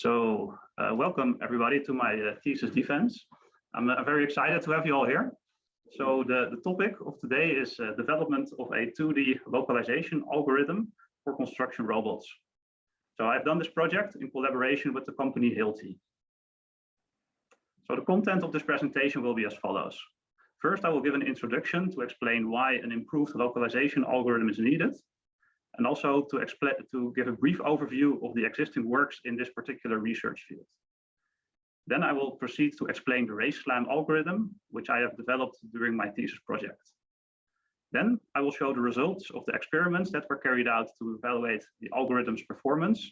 Welcome everybody to my thesis defense. I'm very excited to have you all here. So the topic of today is development of a 2D localization algorithm for construction robots. So I've done this project in collaboration with the company Hilti. So the content of this presentation will be as follows. First, I will give an introduction to explain why an improved localization algorithm is needed, and also to give a brief overview of the existing works in this particular research field. Then I will proceed to explain the RaceSlam algorithm, which I have developed during my thesis project. Then I will show the results of the experiments that were carried out to evaluate the algorithm's performance.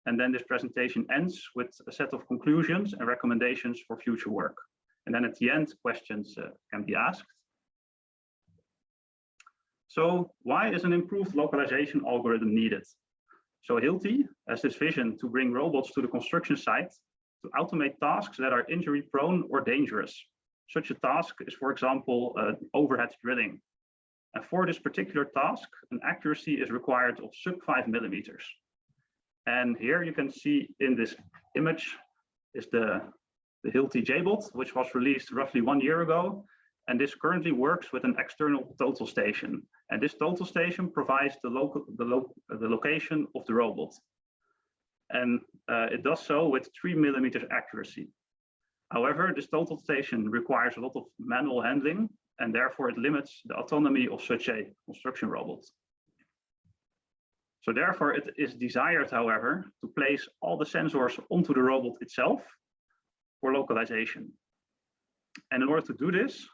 And then this presentation ends with a set of conclusions and recommendations for future work. And then at the end, questions can be asked. So why is an improved localization algorithm needed? So Hilti has this vision to bring robots to the construction site to automate tasks that are injury prone or dangerous. Such a task is, for example, overhead drilling. And for this particular task, an accuracy is required of sub 5 millimeters. And here you can see in this image is the Hilti JBot, which was released roughly 1 year ago. And this currently works with an external total station. And this total station provides the location of the robot. And it does so with 3 millimeters accuracy. However, this total station requires a lot of manual handling, and therefore it limits the autonomy of such a construction robot. So therefore it is desired, however, to place all the sensors onto the robot itself for localization. And in order to do this,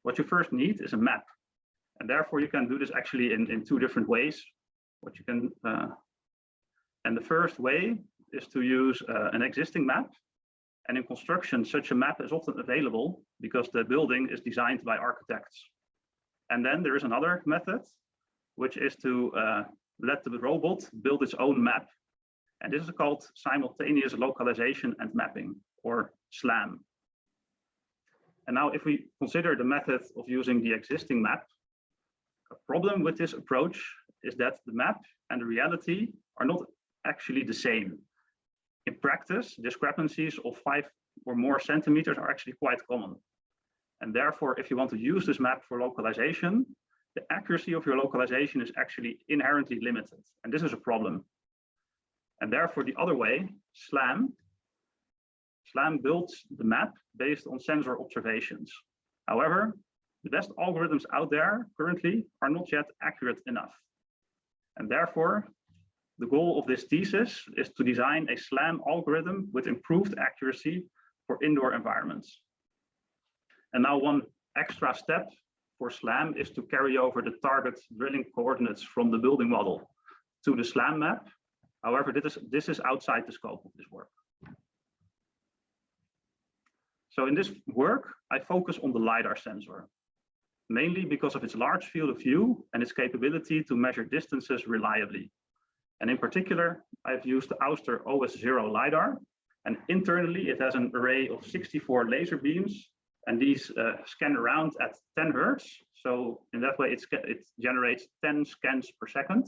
what you first need is a map. And therefore you can do this actually in two different ways. And the first way is to use an existing map. And in construction, such a map is often available because the building is designed by architects. And then there is another method, which is to let the robot build its own map. And this is called simultaneous localization and mapping, or SLAM. And now if we consider the method of using the existing map, a problem with this approach is that the map and the reality are not actually the same. In practice, discrepancies of 5 or more centimeters are actually quite common. And therefore, if you want to use this map for localization, the accuracy of your localization is actually inherently limited. And this is a problem. And therefore, the other way, SLAM builds the map based on sensor observations. However, the best algorithms out there currently are not yet accurate enough. And therefore, the goal of this thesis is to design a SLAM algorithm with improved accuracy for indoor environments. And now one extra step for SLAM is to carry over the target drilling coordinates from the building model to the SLAM map. However, this is outside the scope of this work. So in this work, I focus on the LiDAR sensor, mainly because of its large field of view and its capability to measure distances reliably. And in particular, I've used the Auster OS0 LiDAR, and internally it has an array of 64 laser beams, and these scan around at 10 Hertz. So in that way, it generates 10 scans per second.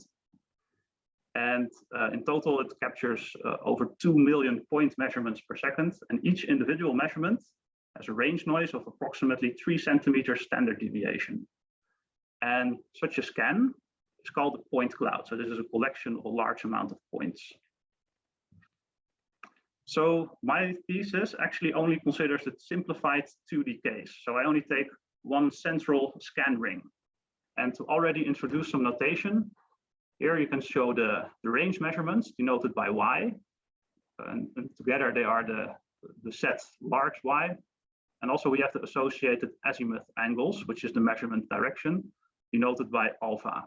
And in total, it captures over 2 million point measurements per second, and each individual measurement has a range noise of approximately 3 centimeters standard deviation. And such a scan is called a point cloud. So this is a collection of a large amount of points. So my thesis actually only considers the simplified 2D case. So I only take one central scan ring. And to already introduce some notation, here you can show the range measurements denoted by Y. And together they are the set large Y. And also we have the associated azimuth angles, which is the measurement direction, denoted by alpha.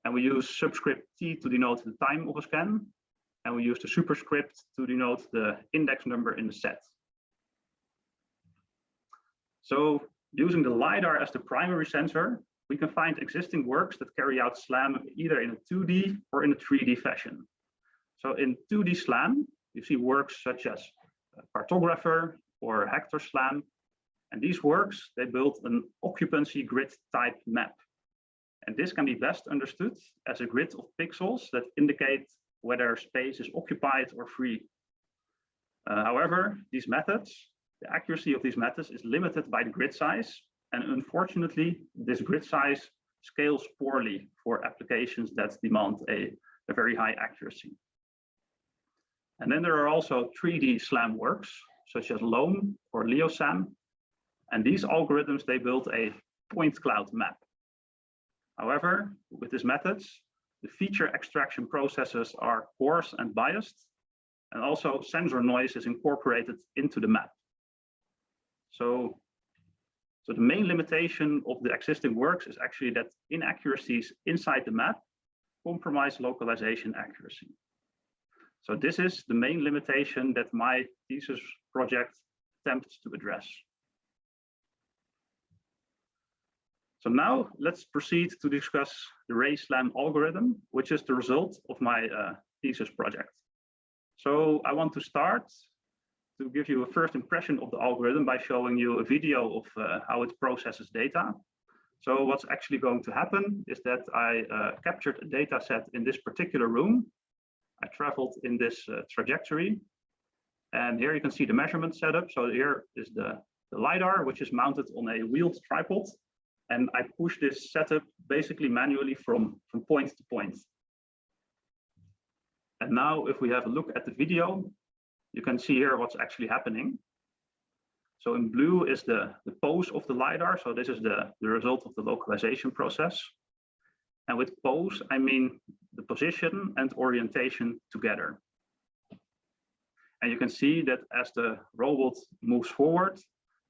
And we use subscript T to denote the time of a scan. And we use the superscript to denote the index number in the set. So using the LiDAR as the primary sensor, we can find existing works that carry out SLAM either in a 2D or in a 3D fashion. So in 2D SLAM, you see works such as Cartographer or Hector SLAM. And these works, they build an occupancy grid type map. And this can be best understood as a grid of pixels that indicate whether space is occupied or free. However, these methods, the accuracy of these methods is limited by the grid size. And unfortunately, this grid size scales poorly for applications that demand a very high accuracy. And then there are also 3D SLAM works, such as LOAM or LeoSAM. And these algorithms, they build a point cloud map. However, with these methods, the feature extraction processes are coarse and biased, and also sensor noise is incorporated into the map. So the main limitation of the existing works is actually that inaccuracies inside the map compromise localization accuracy. So this is the main limitation that my thesis project attempts to address. So now let's proceed to discuss the RaySlam algorithm, which is the result of my thesis project. So I want to start to give you a first impression of the algorithm by showing you a video of how it processes data. So what's actually going to happen is that I captured a data set in this particular room. I traveled in this trajectory, and here you can see the measurement setup. So here is the LiDAR, which is mounted on a wheeled tripod. And I push this setup basically manually from point to point. And now if we have a look at the video, you can see here what's actually happening. So in blue is the pose of the LiDAR. So this is the result of the localization process. And with pose, I mean the position and orientation together. And you can see that as the robot moves forward,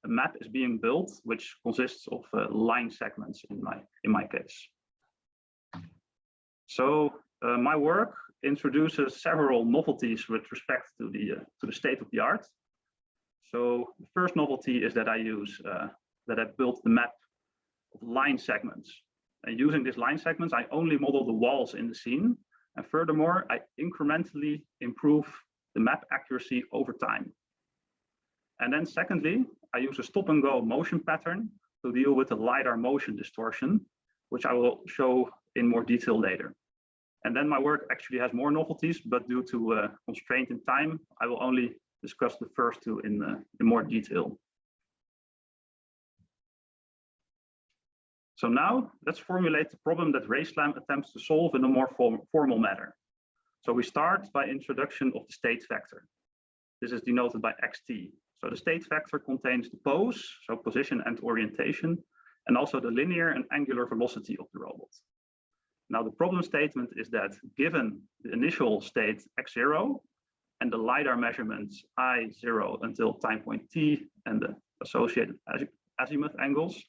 a map is being built, which consists of line segments in my case. So my work introduces several novelties with respect to the state of the art. So the first novelty is that I built the map of line segments. And using these line segments, I only model the walls in the scene. And furthermore, I incrementally improve the map accuracy over time. And then secondly, I use a stop and go motion pattern to deal with the LiDAR motion distortion, which I will show in more detail later. And then my work actually has more novelties, but due to constraint in time, I will only discuss the first two in more detail. So now let's formulate the problem that RaySlam attempts to solve in a more formal manner. So we start by introduction of the state vector. This is denoted by xt. So the state vector contains the pose, so position and orientation, and also the linear and angular velocity of the robot. Now the problem statement is that given the initial state x0 and the LiDAR measurements I0 until time point t and the associated azimuth angles,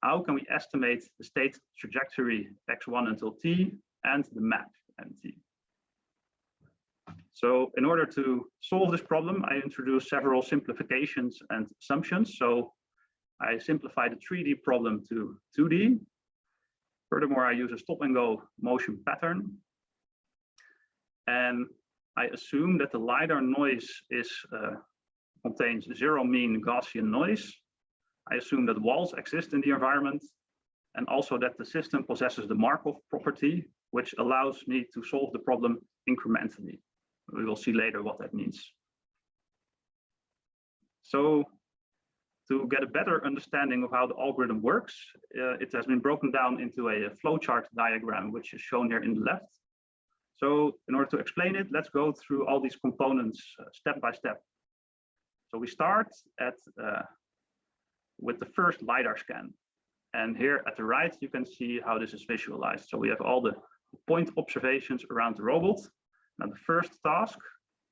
how can we estimate the state trajectory x1 until t and the map nt? So in order to solve this problem, I introduced several simplifications and assumptions. So I simplified the 3D problem to 2D. Furthermore, I use a stop and go motion pattern. And I assume that the LiDAR noise contains zero mean Gaussian noise. I assume that walls exist in the environment, and also that the system possesses the Markov property, which allows me to solve the problem incrementally. We will see later what that means. So to get a better understanding of how the algorithm works, it has been broken down into a flowchart diagram, which is shown here in the left. So in order to explain it, let's go through all these components step by step. So we start with the first LiDAR scan. And here at the right, you can see how this is visualized. So we have all the point observations around the robot. Now the first task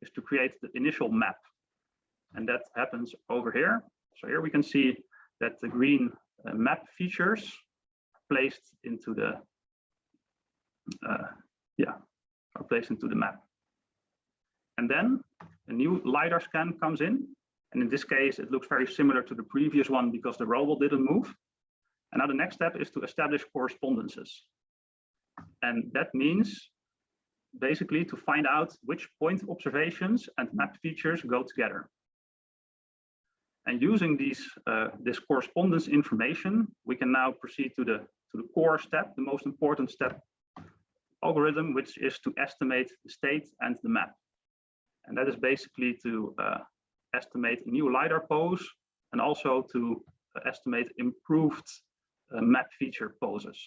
is to create the initial map. And that happens over here. So here we can see that the green map features are placed into the map. And then a new LiDAR scan comes in. And in this case, it looks very similar to the previous one because the robot didn't move. And now the next step is to establish correspondences. And that means basically to find out which point observations and map features go together. And using this correspondence information, we can now proceed to the core step, the most important step algorithm, which is to estimate the state and the map. And that is basically to estimate a new LiDAR pose and also to estimate improved map feature poses.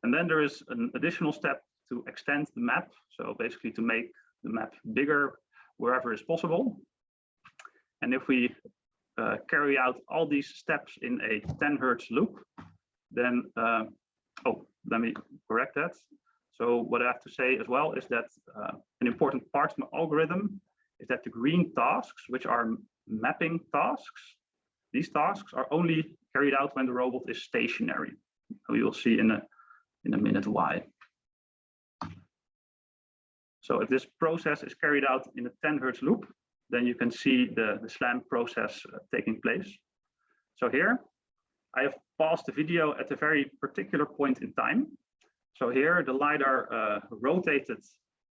And then there is an additional step to extend the map. So basically to make the map bigger wherever is possible. And if we carry out all these steps in a 10 Hertz loop, then, let me correct that. So what I have to say as well is that an important part of my algorithm is that the green tasks, which are mapping tasks, these tasks are only carried out when the robot is stationary. We will see in a minute why. So if this process is carried out in a 10 Hertz loop, then you can see the SLAM process taking place. So here, I have paused the video at a very particular point in time. So here, the LiDAR rotated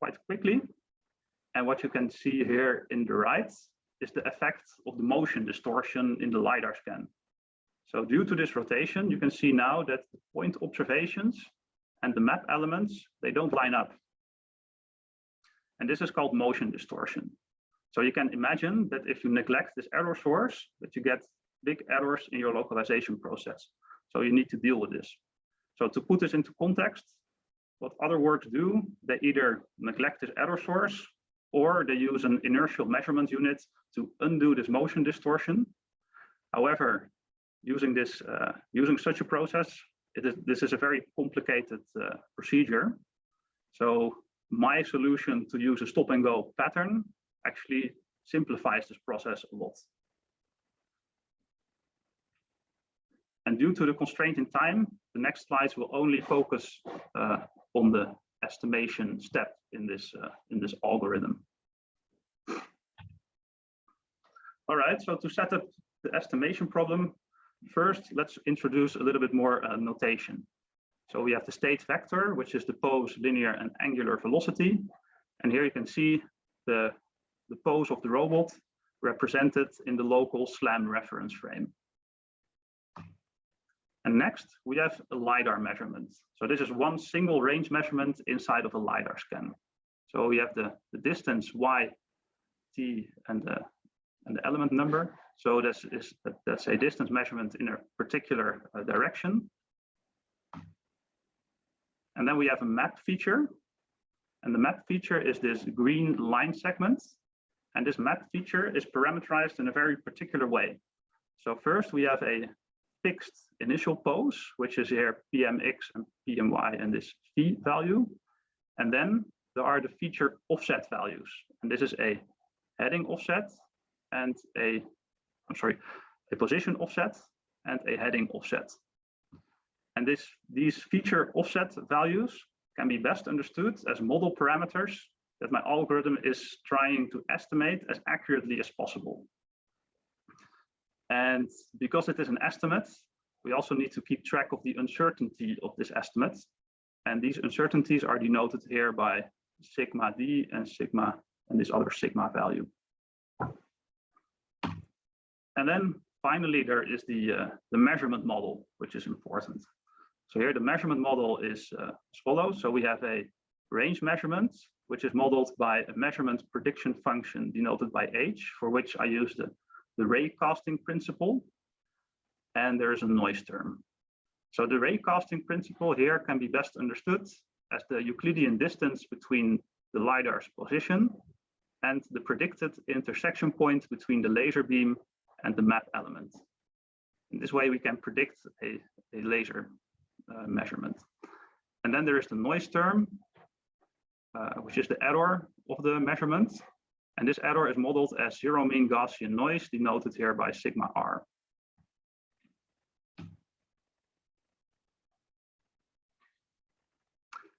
quite quickly. And what you can see here in the right is the effect of the motion distortion in the LiDAR scan. So due to this rotation, you can see now that the point observations and the map elements, they don't line up. And this is called motion distortion. So you can imagine that if you neglect this error source, that you get big errors in your localization process. So you need to deal with this. So to put this into context, what other works do, they either neglect this error source or they use an inertial measurement unit to undo this motion distortion. However, using such a process, this is a very complicated procedure. So my solution to use a stop and go pattern actually simplifies this process a lot. And due to the constraint in time, the next slides will only focus on the estimation step in this algorithm. All right, so to set up the estimation problem, first let's introduce a little bit more notation. So we have the state vector, which is the pose, linear, and angular velocity. And here you can see the pose of the robot represented in the local SLAM reference frame. And next, we have a LiDAR measurement. So this is one single range measurement inside of a LiDAR scan. So we have the distance y, t, and the element number. So that's a distance measurement in a particular direction. And then we have a map feature. And the map feature is this green line segment. And this map feature is parameterized in a very particular way. So first we have a fixed initial pose, which is here PMX and PMY and this V value. And then there are the feature offset values. And this is a heading offset and a position offset and a heading offset. And these feature offset values can be best understood as model parameters that my algorithm is trying to estimate as accurately as possible. And because it is an estimate, we also need to keep track of the uncertainty of this estimate. And these uncertainties are denoted here by sigma d and sigma and this other sigma value. And then finally, there is the measurement model, which is important. So here the measurement model is as follows. So we have a range measurement, which is modeled by a measurement prediction function denoted by h, for which I use the ray casting principle. And there is a noise term. So the ray casting principle here can be best understood as the Euclidean distance between the LiDAR's position and the predicted intersection point between the laser beam and the map element. In this way, we can predict a laser measurement. And then there is the noise term, which is the error of the measurement. And this error is modeled as zero mean Gaussian noise, denoted here by sigma r.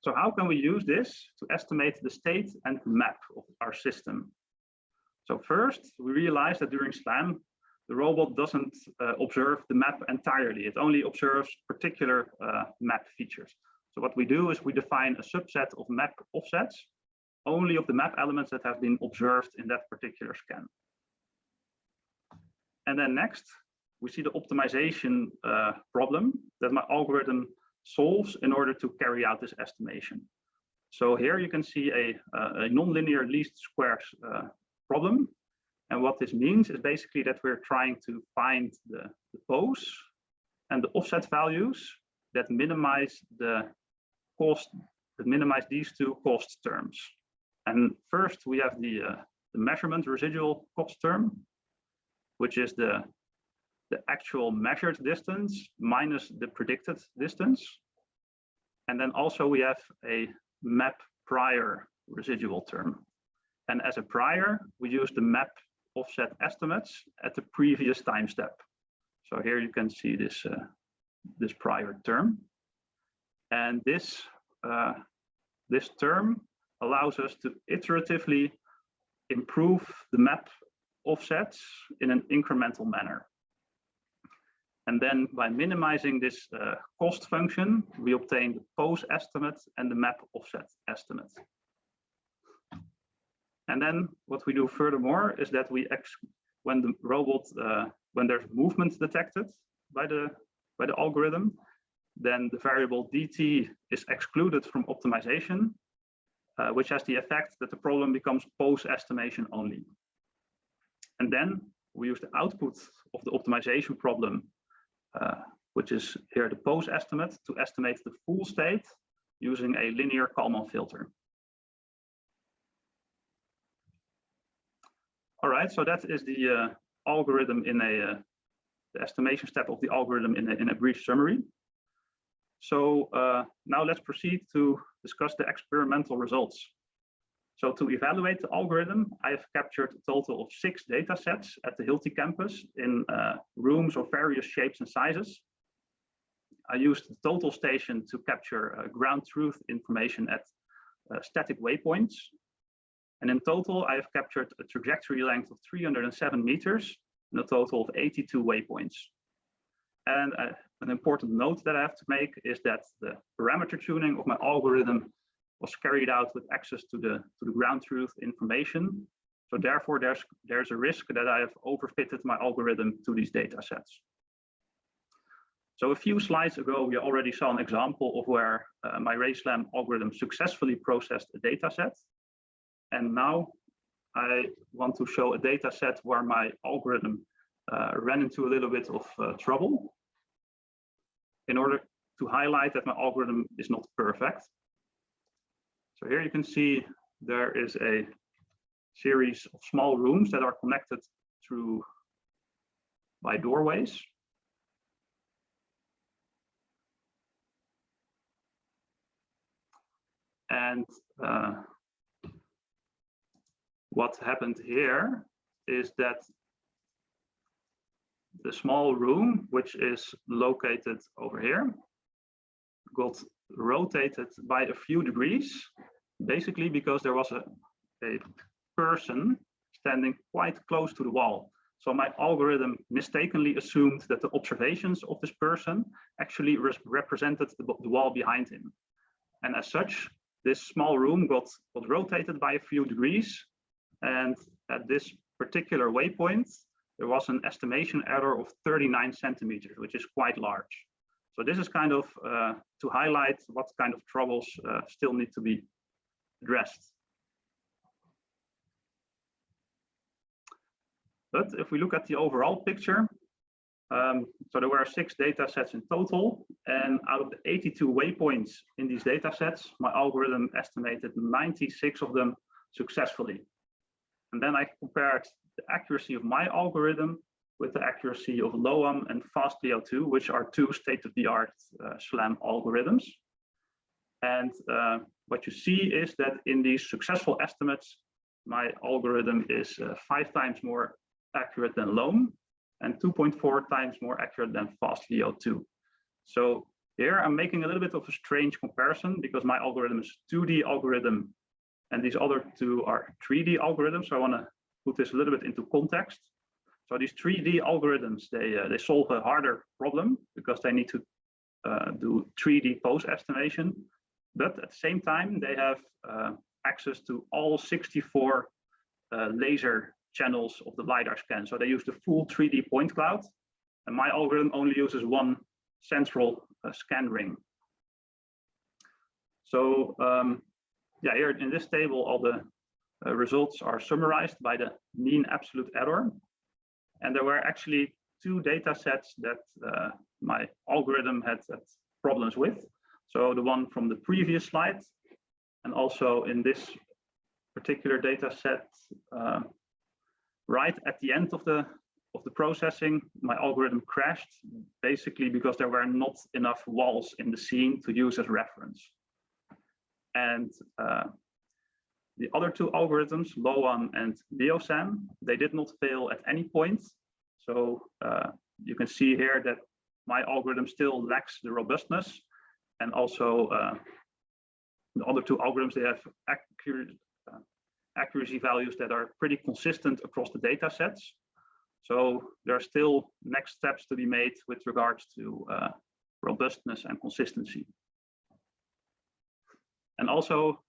So how can we use this to estimate the state and map of our system? So first, we realize that during SLAM, the robot doesn't observe the map entirely. It only observes particular map features. So what we do is we define a subset of map offsets only of the map elements that have been observed in that particular scan. And then next, we see the optimization problem that my algorithm solves in order to carry out this estimation. So here you can see a nonlinear least squares problem. And what this means is basically that we're trying to find the pose and the offset values that minimize the cost, that minimize these two cost terms. And first we have the measurement residual cost term, which is the actual measured distance minus the predicted distance. And then also we have a map prior residual term. And as a prior, we use the map offset estimates at the previous time step. So here you can see this, this prior term. And this term allows us to iteratively improve the map offsets in an incremental manner. And then by minimizing this cost function, we obtain the pose estimate and the map offset estimate. And then what we do furthermore is that when the robot, when there's movement detected by the algorithm, then the variable dt is excluded from optimization, which has the effect that the problem becomes pose estimation only. And then we use the output of the optimization problem, which is here the pose estimate, to estimate the full state using a linear Kalman filter. All right, so that is the algorithm in the estimation step of the algorithm in a brief summary. So now let's proceed to discuss the experimental results. So to evaluate the algorithm, I have captured a total of 6 data sets at the Hilti campus in rooms of various shapes and sizes. I used the total station to capture ground truth information at static waypoints. And in total, I have captured a trajectory length of 307 meters and a total of 82 waypoints. And an important note that I have to make is that the parameter tuning of my algorithm was carried out with access to the ground truth information. So therefore, there's a risk that I have overfitted my algorithm to these data sets. So a few slides ago, we already saw an example of where my RaySlam algorithm successfully processed a data set. And now I want to show a data set where my algorithm ran into a little bit of trouble in order to highlight that my algorithm is not perfect. So here you can see there is a series of small rooms that are connected through by doorways. And what happened here is that the small room, which is located over here, got rotated by a few degrees, basically because there was a person standing quite close to the wall. So my algorithm mistakenly assumed that the observations of this person actually represented the wall behind him. And as such, this small room got rotated by a few degrees. And at this particular waypoint, there was an estimation error of 39 centimeters, which is quite large. So this is kind of to highlight what kind of troubles still need to be addressed. But if we look at the overall picture, so there were 6 data sets in total, and out of the 82 waypoints in these data sets, my algorithm estimated 96 of them successfully. And then I compared the accuracy of my algorithm with the accuracy of LOAM and FastLeo2, which are 2 state-of-the-art SLAM algorithms. And what you see is that in these successful estimates, my algorithm is 5 times more accurate than LOAM and 2.4 times more accurate than FastLeo2. So here I'm making a little bit of a strange comparison because my algorithm is a 2D algorithm and these other 2 are 3D algorithms. So I want to put this a little bit into context. So these 3D algorithms, they solve a harder problem because they need to do 3D pose estimation. But at the same time, they have access to all 64 laser channels of the LiDAR scan. So they use the full 3D point cloud. And my algorithm only uses one central scan ring. So yeah, here in this table, all the results are summarized by the mean absolute error. And there were actually two data sets that my algorithm had problems with. So the one from the previous slide, and also in this particular data set, right at the end of the processing, my algorithm crashed, basically because there were not enough walls in the scene to use as reference. And the other two algorithms, LOAN and BioSAM, they did not fail at any point. So you can see here that my algorithm still lacks the robustness, and also the other two algorithms, they have accuracy values that are pretty consistent across the data sets. So there are still next steps to be made with regards to robustness and consistency. And also,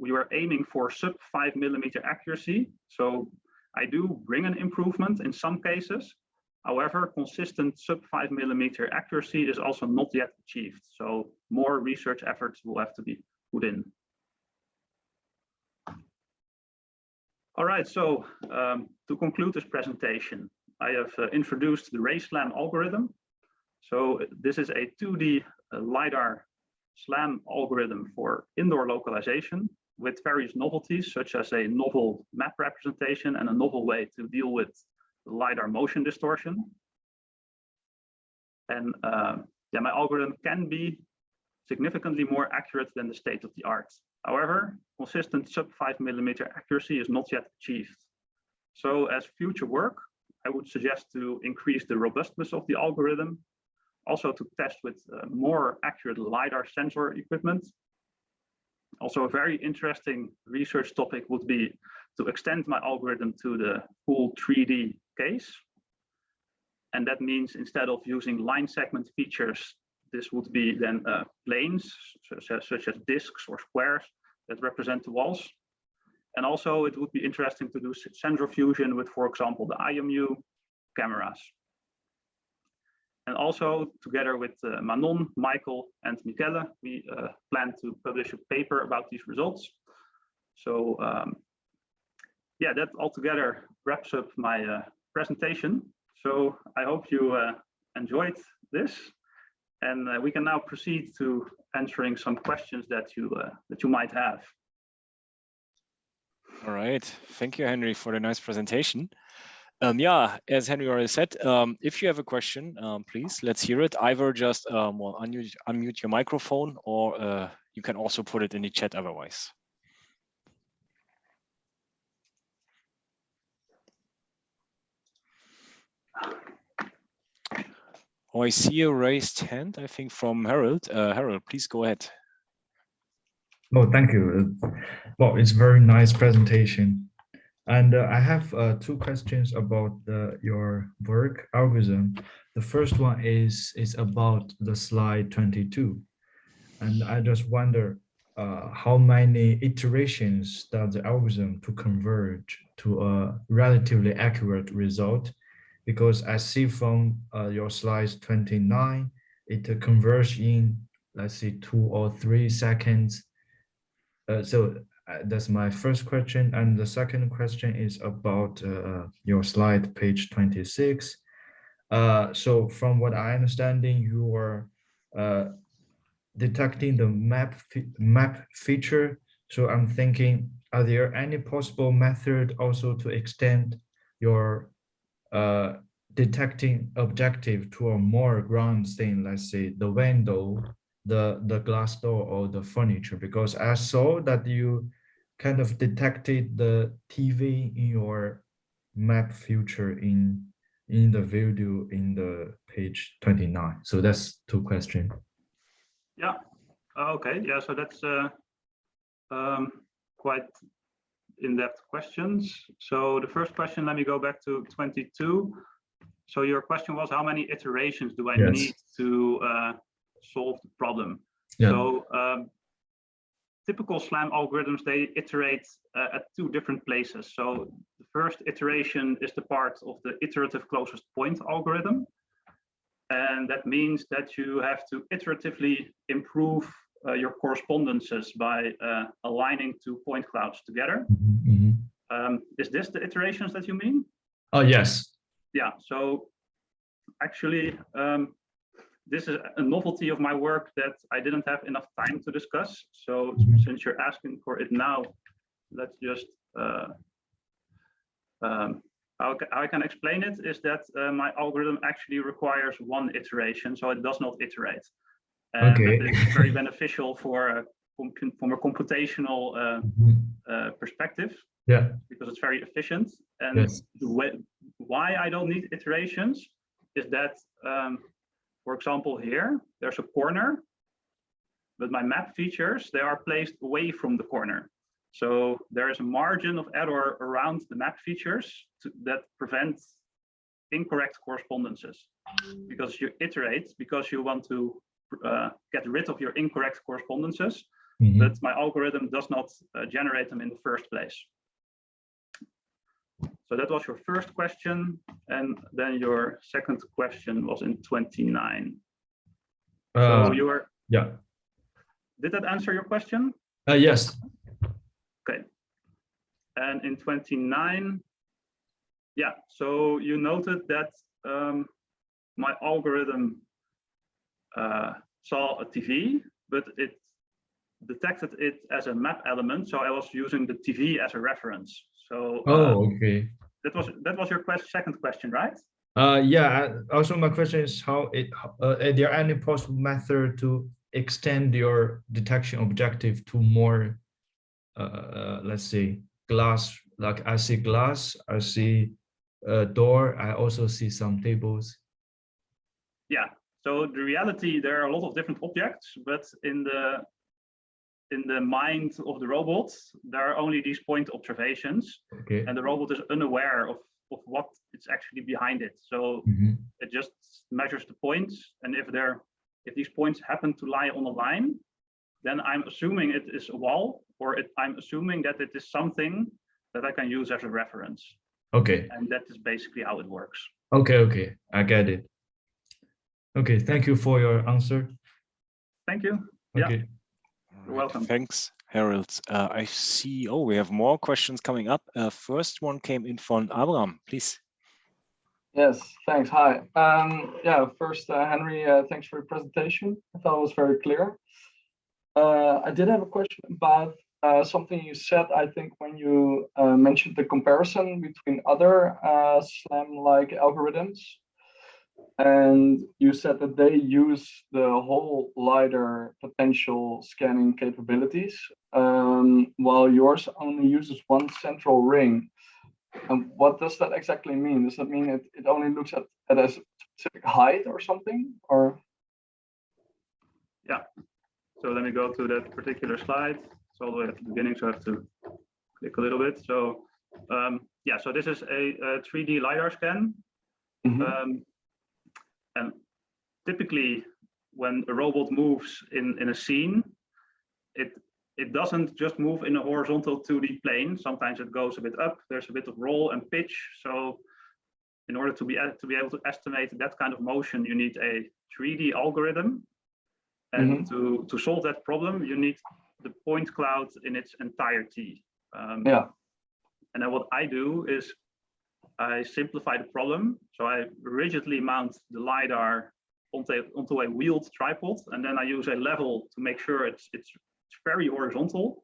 we were aiming for sub 5 millimeter accuracy. So I do bring an improvement in some cases. However, consistent sub 5 millimeter accuracy is also not yet achieved. So more research efforts will have to be put in. All right, so to conclude this presentation, I have introduced the RaySlam algorithm. So this is a 2D LiDAR SLAM algorithm for indoor localization with various novelties, such as a novel map representation and a novel way to deal with the LiDAR motion distortion. And yeah, my algorithm can be significantly more accurate than the state of the art. However, consistent sub 5 millimeter accuracy is not yet achieved. So as future work, I would suggest to increase the robustness of the algorithm, also to test with more accurate LiDAR sensor equipment. Also, a very interesting research topic would be to extend my algorithm to the full 3D case. And that means instead of using line segment features, this would be then planes, such as discs or squares that represent the walls. And also it would be interesting to do sensor fusion with, for example, the IMU cameras. And also together with Manon, Michael, and Michele, we plan to publish a paper about these results. So yeah, that altogether wraps up my presentation. So I hope you enjoyed this. And we can now proceed to answering some questions that you might have. All right, thank you, Henry, for the nice presentation. Yeah, as Henry already said, if you have a question, please let's hear it. Either just well, unmute your microphone, or you can also put it in the chat otherwise. Oh, I see a raised hand, I think, from Harold. Harold, please go ahead. Oh, thank you. Well, it's a very nice presentation. And I have two questions about your work algorithm. The first one is about the slide 22. And I just wonder how many iterations does the algorithm to converge to a relatively accurate result? Because I see from your slides 29, it converges in, let's say, 2 or 3 seconds. So that's my first question. And the second question is about your slide, page 26. So from what I understanding, you are detecting the map feature. So I'm thinking, are there any possible method also to extend your detecting objective to a more ground thing, let's say the window, the glass door, or the furniture? Because I saw that you kind of detected the TV in your map feature in the video in the page 29. So that's two questions. Yeah, okay, yeah, so that's quite in-depth questions. So the first question, let me go back to 22. So your question was, how many iterations do I need to solve the problem? Yeah. So typical SLAM algorithms, they iterate at 2 different places. So the first iteration is the part of the iterative closest point algorithm. And that means that you have to iteratively improve your correspondences by aligning two point clouds together. Is this the iterations that you mean? Oh, yes. Yeah, so actually, this is a novelty of my work that I didn't have enough time to discuss. So since you're asking for it now, let's just, how I can explain it is that my algorithm actually requires one iteration, so it does not iterate. And Okay. that is very beneficial for from a computational perspective. Yeah. Because it's very efficient. And yes. the way, why I don't need iterations is that, for example, here, there's a corner, but my map features, they are placed away from the corner. So there is a margin of error around the map features that prevents incorrect correspondences. Because you iterate, because you want to get rid of your incorrect correspondences, but my algorithm does not generate them in the first place. So that was your first question, and then your second question was in 29. So you were, yeah. Did that answer your question? Yes. Okay. And in 29, yeah, so you noted that my algorithm saw a TV, but it detected it as a map element. So I was using the TV as a reference. So okay. That was your second question, right? Yeah. Also, my question is how are there any possible method to extend your detection objective to more, let's say, glass? Like I see glass, I see a door, I also see some tables. Yeah. So the reality, there are a lot of different objects, but in the mind of the robot, there are only these point observations, okay. And the robot is unaware of what it's actually behind it. So it just measures the points, and if these points happen to lie on a line, then I'm assuming it is a wall, or I'm assuming that it is something that I can use as a reference. Okay. And that is basically how it works. Okay, I get it. Okay, thank you for your answer. Thank you. Okay. Yeah. You're welcome. Thanks, Harold. I see, we have more questions coming up. First one came in from Abraham, please. Yes, thanks. Hi. Yeah, first, Henry, thanks for your presentation. I thought it was very clear. I did have a question about something you said, I think, when you mentioned the comparison between other SLAM-like algorithms. And you said that they use the whole LiDAR potential scanning capabilities, while yours only uses one central ring. And what does that exactly mean? Does that mean it only looks at a specific height or something? Or yeah. So let me go to that particular slide. It's all the way at the beginning, so I have to click a little bit. So yeah, so this is a 3D LiDAR scan. And typically, when a robot moves in a scene, it doesn't just move in a horizontal 2D plane. Sometimes it goes a bit up. There's a bit of roll and pitch. So in order to be able to estimate that kind of motion, you need a 3D algorithm. And to solve that problem, you need the point cloud in its entirety. yeah. And then what I do is I simplify the problem. So I rigidly mount the LiDAR onto a wheeled tripod, and then I use a level to make sure it's very horizontal.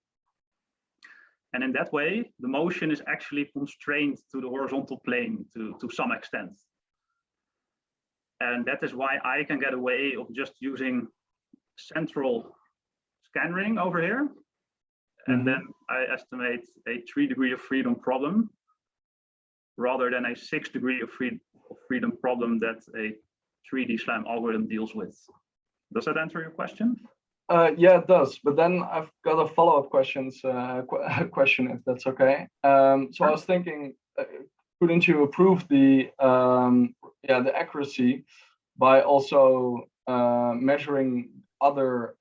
And in that way, the motion is actually constrained to the horizontal plane to some extent. And that is why I can get away of just using central scan ring over here. And then I estimate a 3 degree of freedom problem rather than a 6 degree of freedom problem that a 3D SLAM algorithm deals with. Does that answer your question? Yeah, it does. But then I've got a follow-up question, if that's okay. So I was thinking, couldn't you improve the accuracy by also measuring other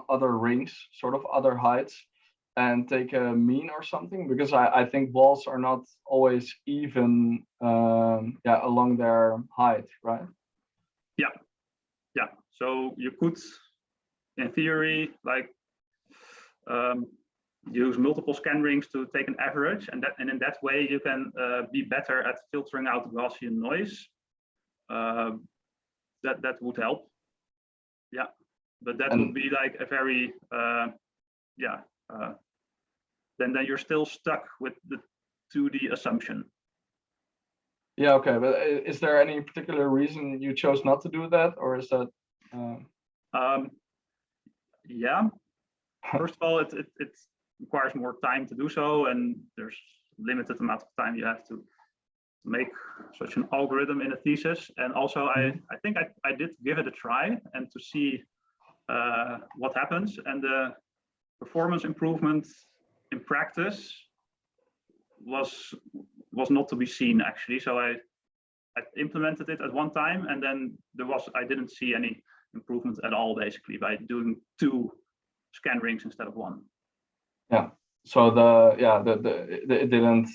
other rings, sort of other heights, and take a mean or something? Because I think walls are not always even along their height, right? Yeah. So you could in theory, like use multiple scan rings to take an average, and in that way you can be better at filtering out Gaussian noise. That would help. Yeah, but that would be like a very then you're still stuck with the 2D assumption. Yeah, okay, but is there any particular reason you chose not to do that, or is that? Yeah, first of all, it requires more time to do so, and there's limited amount of time you have to make such an algorithm in a thesis. And also, I think I did give it a try and to see what happens, and the performance improvement in practice was not to be seen, actually. So I implemented it at one time, and then I didn't see any improvement at all, basically, by doing 2 scan rings instead of 1. Yeah. So it didn't.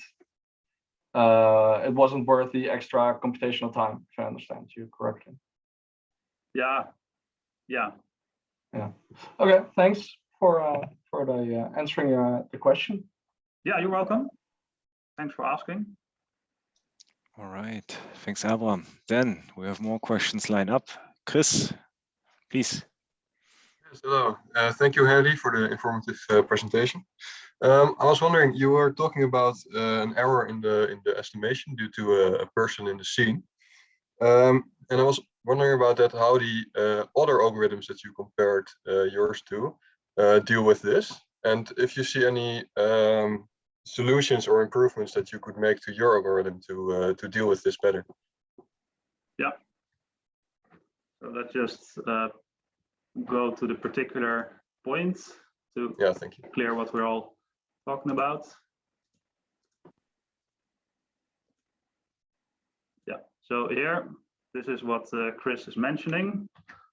It wasn't worth the extra computational time, if I understand you correctly. Yeah. Okay. Thanks for the answering the question. Yeah, you're welcome. Thanks for asking. All right. Thanks, Abraham. Then we have more questions lined up. Chris, please. Yes, hello. Thank you, Henry, for the informative presentation. I was wondering, you were talking about an error in the estimation due to a person in the scene, and I was wondering about that, how the other algorithms that you compared yours to deal with this, and if you see any solutions or improvements that you could make to your algorithm to deal with this better. Yeah. So let's just go to the particular points to thank you. Clear what we're all talking about. Yeah, so here, this is what Chris is mentioning.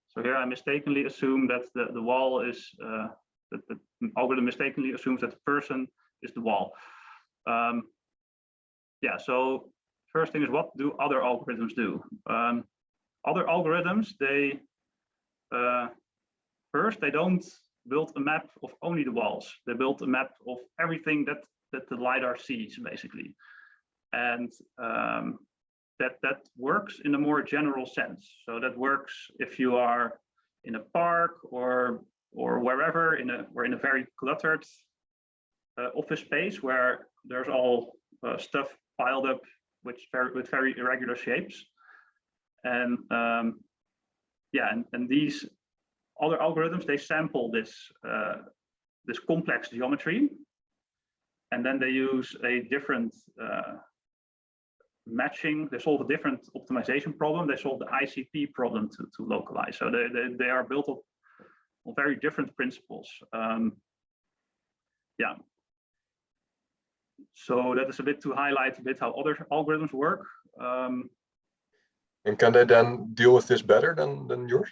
So here I mistakenly assume that the wall is, that the algorithm mistakenly assumes that the person is the wall. Yeah, so first thing is, what do other algorithms do? Other algorithms, they first, they don't build a map of only the walls. They build a map of everything that the LiDAR sees, basically. And that works in a more general sense. So that works if you are in a park or wherever, we're in a very cluttered office space where there's all stuff piled up with very irregular shapes. And and these other algorithms, they sample this complex geometry, and then they use a different matching. They solve a different optimization problem. They solve the ICP problem to localize. So they are built on very different principles. Yeah. So that is a bit to highlight a bit how other algorithms work. And can they then deal with this better than yours?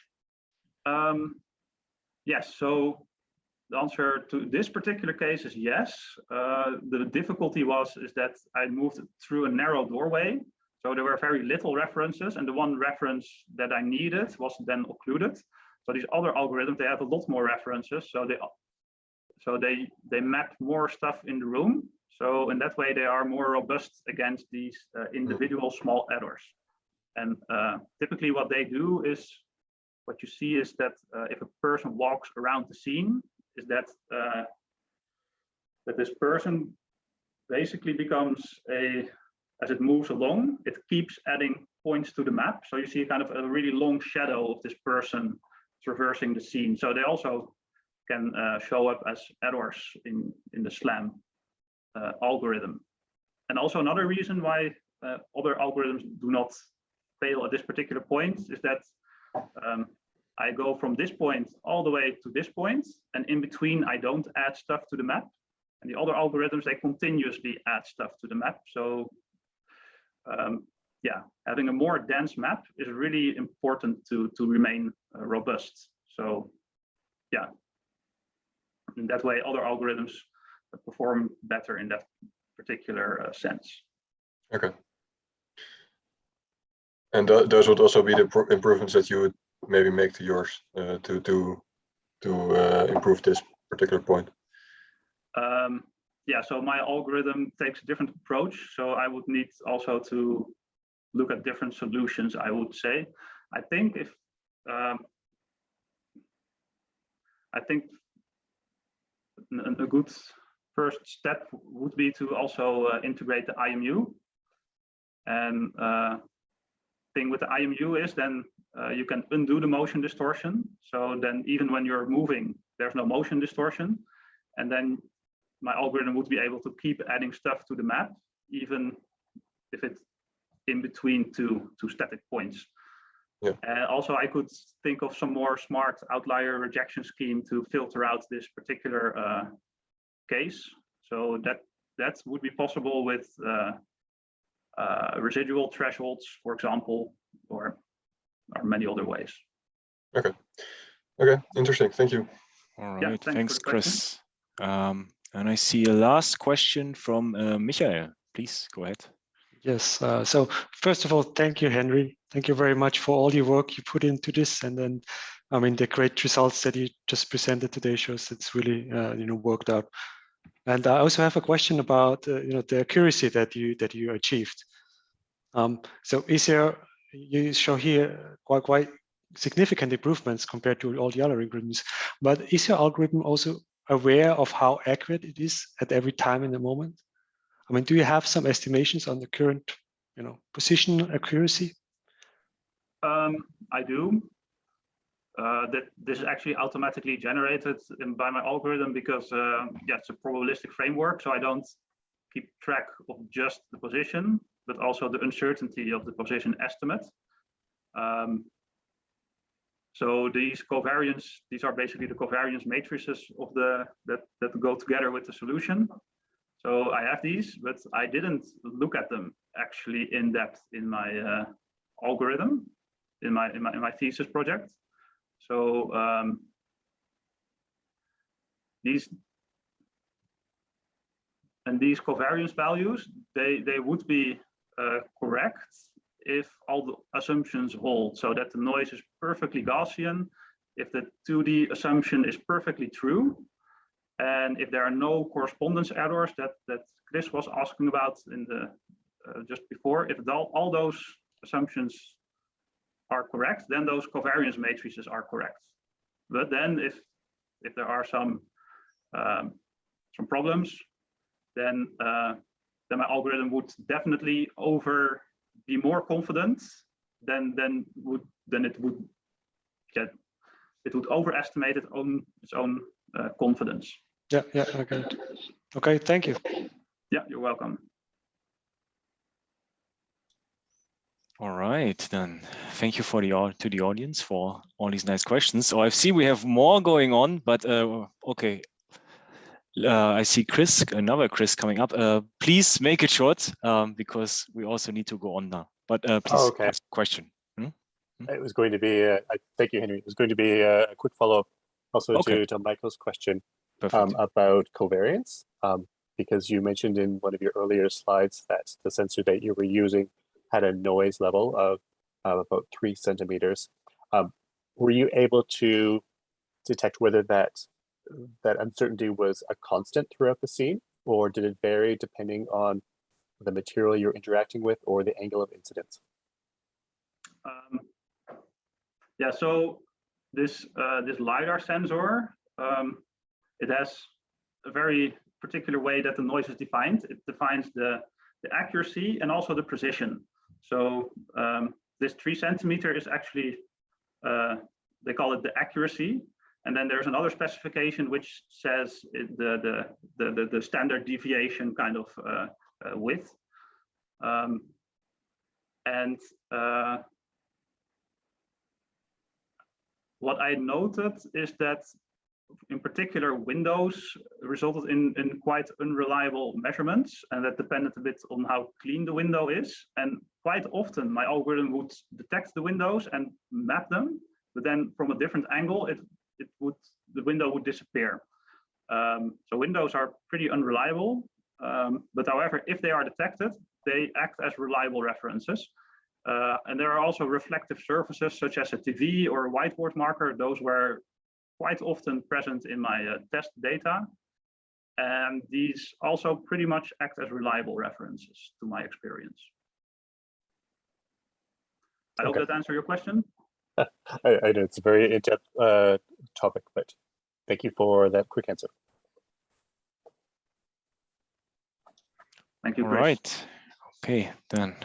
Yes, so the answer to this particular case is yes. The difficulty is that I moved through a narrow doorway, so there were very little references, and the one reference that I needed was then occluded. So these other algorithms, they have a lot more references, so they map more stuff in the room. So in that way, they are more robust against these individual small errors. And typically what they do is, what you see is that if a person walks around the scene, is that this person basically becomes as it moves along, it keeps adding points to the map. So you see kind of a really long shadow of this person traversing the scene. So they also can show up as errors in the SLAM algorithm. And also another reason why other algorithms do not fail at this particular point is that I go from this point all the way to this point, and in between I don't add stuff to the map. And the other algorithms, they continuously add stuff to the map. So yeah, having a more dense map is really important to remain robust. So yeah, in that way, other algorithms perform better in that particular sense. Okay. And those would also be the improvements that you would maybe make to yours to improve this particular point? Yeah, so my algorithm takes a different approach. So I would need also to look at different solutions, I would say. I think if I think a good first step would be to also integrate the IMU. And thing with the IMU is then you can undo the motion distortion. So then even when you're moving, there's no motion distortion. And then my algorithm would be able to keep adding stuff to the map, even if it's in between two static points. Yeah. Also, I could think of some more smart outlier rejection scheme to filter out this particular case. So that would be possible with residual thresholds, for example, or many other ways. Okay. Okay, interesting. Thank you. All right, Yeah, thanks, Chris. And I see a last question from Michael. Please go ahead. Yes. So first of all, thank you, Henry. Thank you very much for all your work you put into this. And then, I mean, the great results that you just presented today shows it's really, worked out. And I also have a question about, the accuracy that you achieved. So you show here quite significant improvements compared to all the other algorithms, but is your algorithm also aware of how accurate it is at every time in the moment? I mean, do you have some estimations on the current, position accuracy? I do. That this is actually automatically generated by my algorithm because it's a probabilistic framework. So I don't keep track of just the position, but also the uncertainty of the position estimate. So these covariance, these are basically the covariance matrices of that go together with the solution. So I have these, but I didn't look at them actually in depth in my algorithm, in my thesis project. So these covariance values, they would be correct if all the assumptions hold, so that the noise is perfectly Gaussian, if the 2D assumption is perfectly true, and if there are no correspondence errors that Chris was asking about in the just before, if all those assumptions are correct, then those covariance matrices are correct. But then if there are some problems, then my algorithm would definitely be more confident than it would overestimate its own confidence. Yeah, okay. Okay, thank you. Yeah, you're welcome. All right, then thank you to the audience for all these nice questions. So I see we have more going on, but okay. I see another Chris coming up. Please make it short because we also need to go on now. But please ask a question. It was going to be, thank you, Henry. It was going to be a quick follow-up also to Michael's question about covariance, because you mentioned in one of your earlier slides that the sensor that you were using had a noise level of about 3 centimeters. Were you able to detect whether that uncertainty was a constant throughout the scene, or did it vary depending on the material you're interacting with or the angle of incidence? Yeah, so this LiDAR sensor, it has a very particular way that the noise is defined. It defines the accuracy and also the precision. So this 3 centimeter is actually, they call it the accuracy. And then there's another specification which says the standard deviation kind of width. What I noted is that in particular windows resulted in quite unreliable measurements, and that depended a bit on how clean the window is. And quite often my algorithm would detect the windows and map them, but then from a different angle the window would disappear. So windows are pretty unreliable, but however, if they are detected, they act as reliable references. And there are also reflective surfaces such as a TV or a whiteboard marker, those where quite often present in my test data. And these also pretty much act as reliable references to my experience. I hope that answers your question. I know it's a very in-depth topic, but thank you for that quick answer. Thank you, Chris. All right. Okay, then